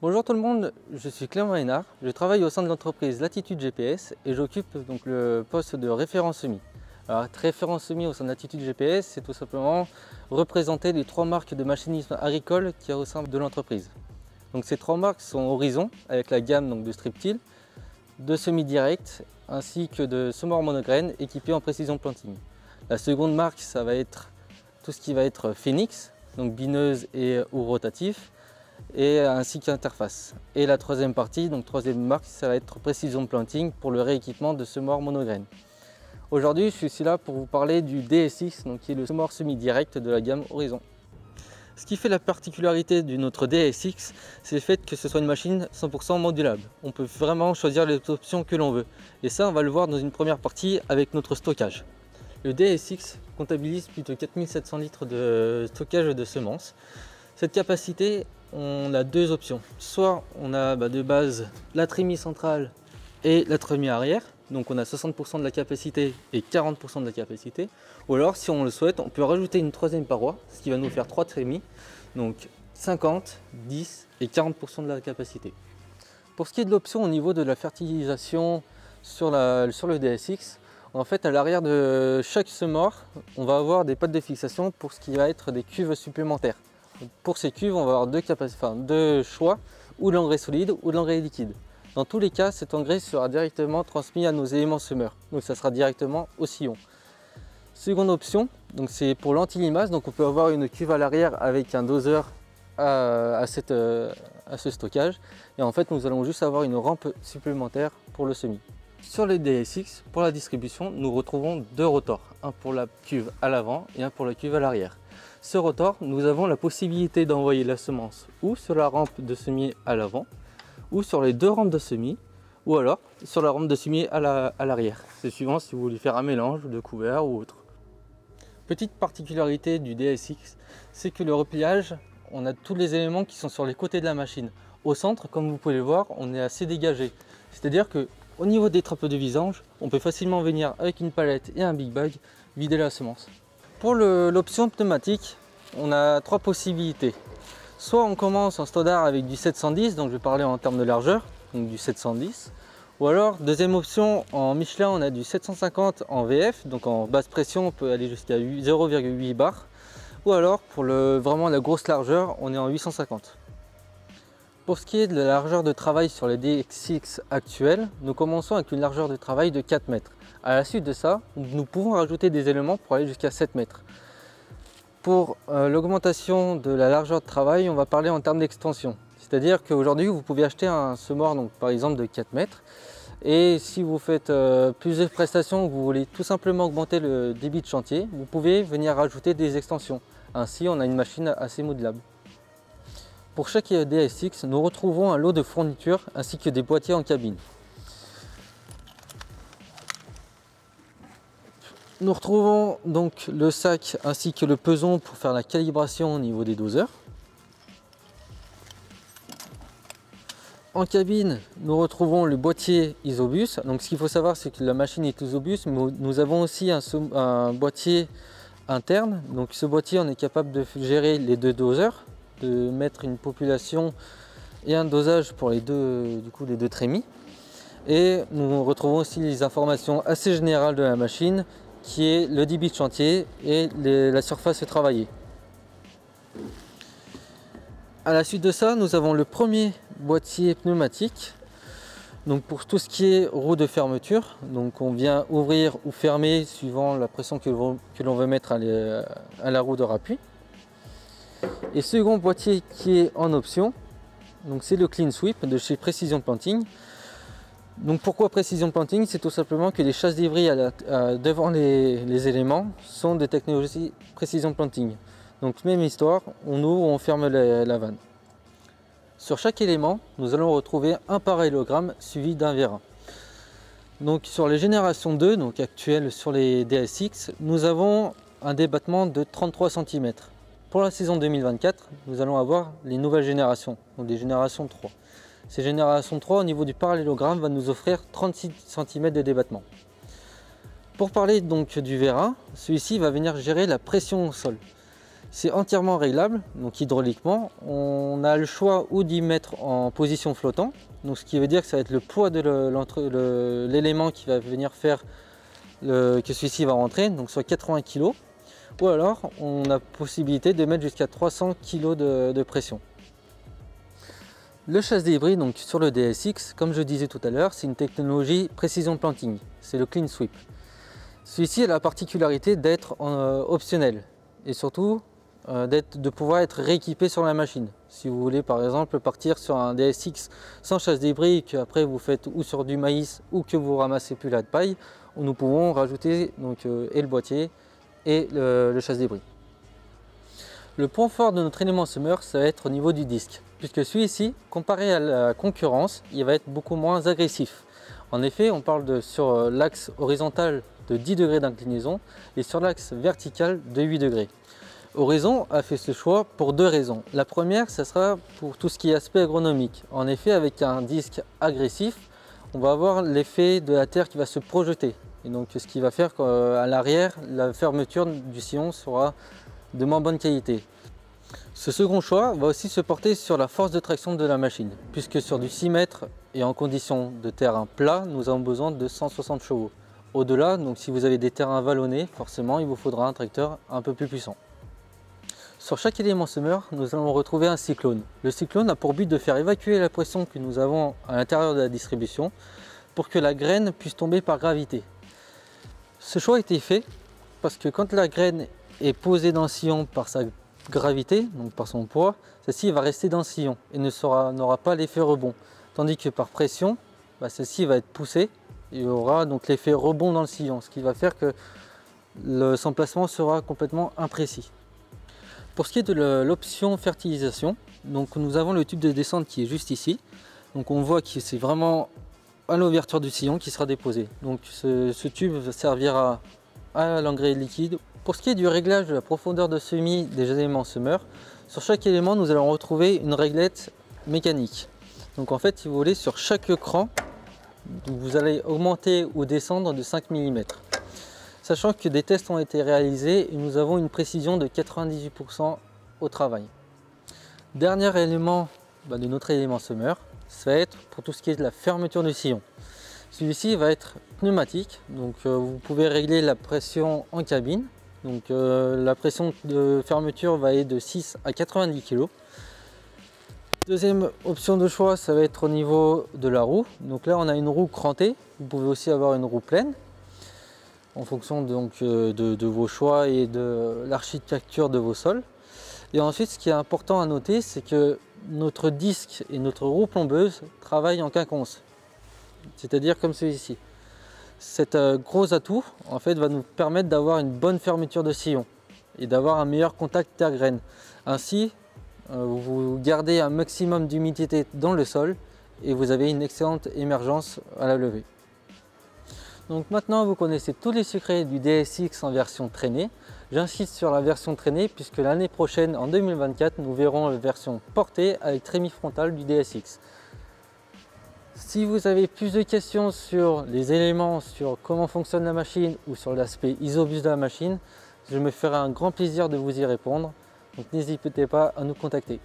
Bonjour tout le monde, je suis Clément Hénard, je travaille au sein de l'entreprise Latitude GPS et j'occupe donc le poste de référent semis. Alors, être référent semis au sein de Latitude GPS, c'est tout simplement représenter les 3 marques de machinisme agricole qu'il y a au sein de l'entreprise. Donc ces 3 marques sont Horizon avec la gamme donc, de Strip-Till, de semis direct ainsi que de semoirs monograines équipés en précision planting. La seconde marque, ça va être tout ce qui va être Phoenix, donc bineuse et ou rotatif, et ainsi qu'interface. Et la troisième partie, donc troisième marque, ça va être Précision Planting pour le rééquipement de semoirs monograines. Aujourd'hui, je suis ici là pour vous parler du DSX, donc qui est le semoir semi-direct de la gamme Horizon. Ce qui fait la particularité de notre DSX, c'est le fait que ce soit une machine 100% modulable. On peut vraiment choisir les options que l'on veut. Et ça, on va le voir dans une première partie avec notre stockage. Le DSX comptabilise plus de 4700 litres de stockage de semences. Cette capacité, on a 2 options. Soit on a de base la trémie centrale et la trémie arrière. Donc on a 60% de la capacité et 40% de la capacité. Ou alors si on le souhaite, on peut rajouter une troisième paroi, ce qui va nous faire 3 trémies. Donc 50, 10 et 40% de la capacité. Pour ce qui est de l'option au niveau de la fertilisation sur le DSX, en fait à l'arrière de chaque semoir, on va avoir des pattes de fixation pour ce qui va être des cuves supplémentaires. Pour ces cuves, on va avoir deux choix, ou de l'engrais solide ou de l'engrais liquide. Dans tous les cas, cet engrais sera directement transmis à nos éléments semeurs, donc ça sera directement au sillon. Seconde option, c'est pour l'anti-limace, donc on peut avoir une cuve à l'arrière avec un doseur à ce stockage, et en fait nous allons juste avoir une rampe supplémentaire pour le semis. Sur les DSX, pour la distribution, nous retrouvons 2 rotors, un pour la cuve à l'avant et un pour la cuve à l'arrière. Ce rotor, nous avons la possibilité d'envoyer la semence ou sur la rampe de semis à l'avant, ou sur les 2 rampes de semis, ou alors sur la rampe de semis à l'arrière. C'est suivant si vous voulez faire un mélange de couverts ou autre. Petite particularité du DSX, c'est que le repliage, on a tous les éléments qui sont sur les côtés de la machine. Au centre, comme vous pouvez le voir, on est assez dégagé. C'est-à-dire que au niveau des trappes de vidange, on peut facilement venir avec une palette et un big bag vider la semence. Pour l'option pneumatique, on a 3 possibilités. Soit on commence en standard avec du 710, donc je vais parler en termes de largeur, donc du 710. Ou alors, deuxième option, en Michelin, on a du 750 en VF, donc en basse pression, on peut aller jusqu'à 0,8 bar. Ou alors, pour vraiment la grosse largeur, on est en 850. Pour ce qui est de la largeur de travail sur les DSX actuels, nous commençons avec une largeur de travail de 4 mètres. À la suite de ça, nous pouvons rajouter des éléments pour aller jusqu'à 7 mètres. Pour l'augmentation de la largeur de travail, on va parler en termes d'extension. C'est-à-dire qu'aujourd'hui, vous pouvez acheter un semoir par exemple de 4 mètres. Et si vous faites plusieurs prestations, vous voulez tout simplement augmenter le débit de chantier, vous pouvez venir rajouter des extensions. Ainsi, on a une machine assez modulable. Pour chaque DSX, nous retrouvons un lot de fournitures ainsi que des boîtiers en cabine. Nous retrouvons donc le sac ainsi que le peson pour faire la calibration au niveau des doseurs. En cabine, nous retrouvons le boîtier Isobus. Donc ce qu'il faut savoir, c'est que la machine est Isobus, mais nous avons aussi un boîtier interne. Donc ce boîtier, on est capable de gérer les 2 doseurs, de mettre une population et un dosage pour les deux trémies. Et nous retrouvons aussi les informations assez générales de la machine, qui est le débit de chantier et la surface travaillée. À la suite de ça, nous avons le premier boîtier pneumatique. Donc pour tout ce qui est roue de fermeture, donc on vient ouvrir ou fermer suivant la pression que l'on veut mettre à la roue de rappui. Et second boîtier qui est en option, donc c'est le Clean Sweep de chez Précision Planting. Donc pourquoi Précision Planting? C'est tout simplement que les chasses débris devant les éléments sont des technologies Précision Planting. Donc même histoire, on ouvre ou on ferme la vanne. Sur chaque élément, nous allons retrouver un parallélogramme suivi d'un vérin. Donc sur les générations 2, donc actuelles sur les DSX, nous avons un débattement de 33 cm. Pour la saison 2024, nous allons avoir les nouvelles générations, donc des générations 3. Ces générations 3 au niveau du parallélogramme va nous offrir 36 cm de débattement. Pour parler donc du vérin, celui-ci va venir gérer la pression au sol. C'est entièrement réglable, donc hydrauliquement. On a le choix ou d'y mettre en position flottant, donc ce qui veut dire que ça va être le poids de l'élément qui va venir faire que celui-ci va rentrer, donc soit 80 kg, ou alors on a possibilité de mettre jusqu'à 300 kg de pression. Le chasse-débris donc sur le DSX, comme je disais tout à l'heure, c'est une technologie précision planting, c'est le clean sweep. Celui-ci a la particularité d'être optionnel et surtout de pouvoir être rééquipé sur la machine. Si vous voulez par exemple partir sur un DSX sans chasse-débris et qu'après vous faites ou sur du maïs ou que vous ramassez plus la paille, nous pouvons rajouter donc, et le boîtier et le chasse-débris. Le point fort de notre élément semeur, ça va être au niveau du disque, puisque celui-ci, comparé à la concurrence, il va être beaucoup moins agressif. En effet, on parle sur l'axe horizontal de 10 degrés d'inclinaison et sur l'axe vertical de 8 degrés. Horizon a fait ce choix pour deux raisons. La première, ça sera pour tout ce qui est aspect agronomique. En effet, avec un disque agressif, on va avoir l'effet de la terre qui va se projeter. Et donc, ce qui va faire qu'à l'arrière, la fermeture du sillon sera de moins bonne qualité. Ce second choix va aussi se porter sur la force de traction de la machine, puisque sur du 6 mètres et en condition de terrain plat, nous avons besoin de 160 chevaux. Au-delà, donc si vous avez des terrains vallonnés, forcément il vous faudra un tracteur un peu plus puissant. Sur chaque élément semeur, nous allons retrouver un cyclone. Le cyclone a pour but de faire évacuer la pression que nous avons à l'intérieur de la distribution pour que la graine puisse tomber par gravité. Ce choix a été fait parce que quand la graine est posée dans le sillon par sa gravité, donc par son poids, celle-ci va rester dans le sillon et n'aura pas l'effet rebond. Tandis que par pression, celle-ci va être poussée et il y aura donc l'effet rebond dans le sillon, ce qui va faire que son placement sera complètement imprécis. Pour ce qui est de l'option fertilisation, donc nous avons le tube de descente qui est juste ici. Donc on voit que c'est vraiment à l'ouverture du sillon qui sera déposé. Donc ce tube servira à l'engrais liquide. Pour ce qui est du réglage de la profondeur de semis des éléments semeurs, sur chaque élément nous allons retrouver une réglette mécanique. Donc en fait, si vous voulez, sur chaque cran, vous allez augmenter ou descendre de 5 mm. Sachant que des tests ont été réalisés et nous avons une précision de 98% au travail. Dernier élément de notre élément semeur, ça va être pour tout ce qui est de la fermeture du sillon. Celui-ci va être pneumatique, donc vous pouvez régler la pression en cabine. Donc la pression de fermeture va être de 6 à 90 kg. Deuxième option de choix, ça va être au niveau de la roue. Donc là on a une roue crantée, vous pouvez aussi avoir une roue pleine en fonction donc, de vos choix et de l'architecture de vos sols. Et ensuite, ce qui est important à noter, c'est que notre disque et notre roue plombeuse travaillent en quinconce, c'est-à-dire comme celui-ci. Cet gros atout en fait, va nous permettre d'avoir une bonne fermeture de sillon et d'avoir un meilleur contact terre-graine. Ainsi, vous gardez un maximum d'humidité dans le sol et vous avez une excellente émergence à la levée. Donc maintenant vous connaissez tous les secrets du DSX en version traînée. J'insiste sur la version traînée puisque l'année prochaine, en 2024, nous verrons la version portée avec trémie frontale du DSX. Si vous avez plus de questions sur les éléments, sur comment fonctionne la machine ou sur l'aspect isobus de la machine, je me ferai un grand plaisir de vous y répondre. Donc n'hésitez pas à nous contacter.